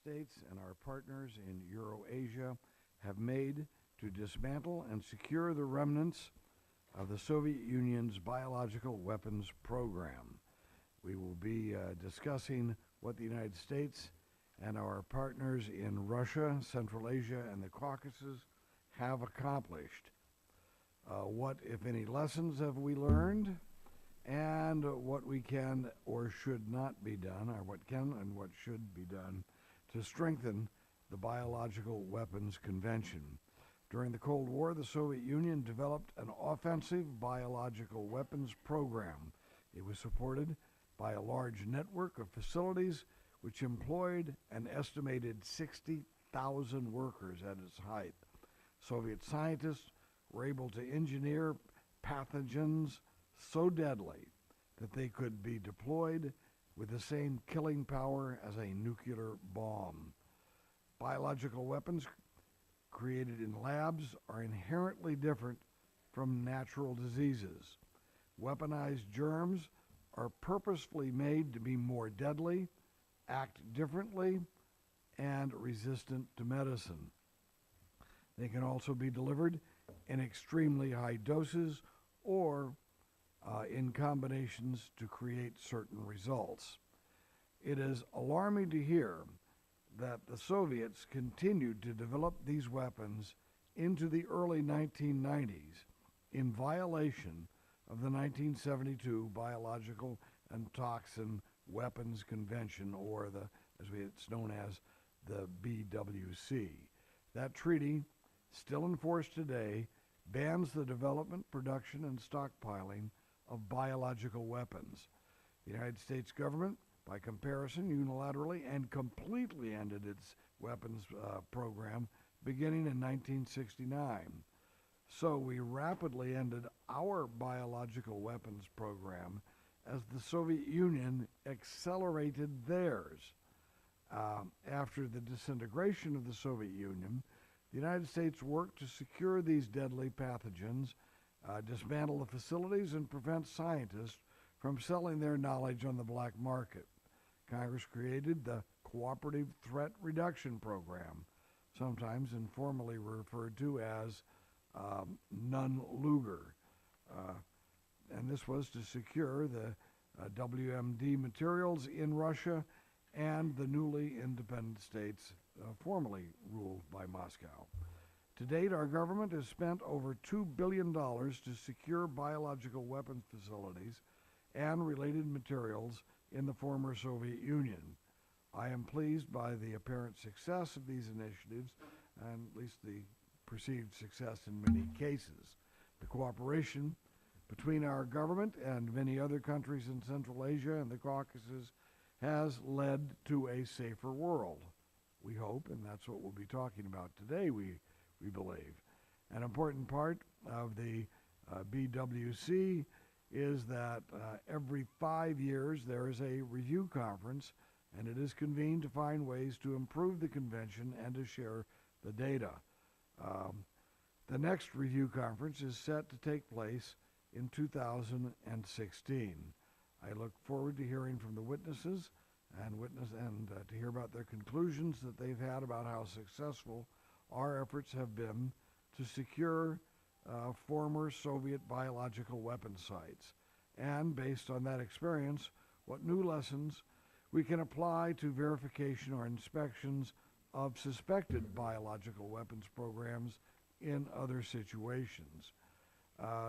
States and our partners in Eurasia have made to dismantle and secure the remnants of the Soviet Union's biological weapons program. We will be discussing what the United States and our partners in Russia, Central Asia, and the Caucasus have accomplished. What, if any, lessons have we learned, and what we can or should not be done, or what can and what should be done to strengthen the Biological Weapons Convention. During the Cold War, the Soviet Union developed an offensive biological weapons program. It was supported by a large network of facilities which employed an estimated 60,000 workers at its height. Soviet scientists were able to engineer pathogens so deadly that they could be deployed with the same killing power as a nuclear bomb. Biological weapons created in labs are inherently different from natural diseases. Weaponized germs are purposefully made to be more deadly, act differently, and resistant to medicine. They can also be delivered in extremely high doses or in combinations to create certain results. It is alarming to hear that the Soviets continued to develop these weapons into the early 1990s in violation of the 1972 Biological and Toxin Weapons Convention, or it's known as the BWC. That treaty, still in force today, bans the development, production, and stockpiling of biological weapons. The United States government, by comparison, unilaterally and completely ended its weapons program beginning in 1969. So we rapidly ended our biological weapons program as the Soviet Union accelerated theirs. After the disintegration of the Soviet Union, the United States worked to secure these deadly pathogens, dismantle the facilities, and prevent scientists from selling their knowledge on the black market. Congress created the Cooperative Threat Reduction Program, sometimes informally referred to as Nunn-Lugar. And this was to secure the WMD materials in Russia and the newly independent states formerly ruled by Moscow. To date, our government has spent over $2 billion to secure biological weapons facilities and related materials in the former Soviet Union. I am pleased by the apparent success of these initiatives, and at least the perceived success in many cases. The cooperation between our government and many other countries in Central Asia and the Caucasus has led to a safer world, we hope, and that's what we'll be talking about today, we believe. An important part of the BWC is that every 5 years there is a review conference, and it is convened to find ways to improve the convention and to share the data. The next review conference is set to take place in 2016. I look forward to hearing from the witnesses and to hear about their conclusions that they've had about how successful our efforts have been to secure former Soviet biological weapon sites, and based on that experience, what new lessons we can apply to verification or inspections of suspected biological weapons programs in other situations.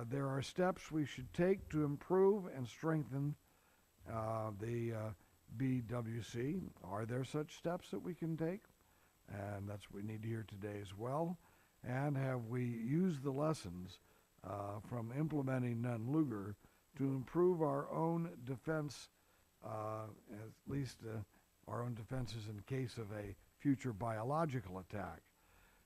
There are steps we should take to improve and strengthen the BWC. Are there such steps that we can take? And that's what we need to hear today as well. And have we used the lessons from implementing Nunn-Lugar to improve our own defense, at least our own defenses in case of a future biological attack?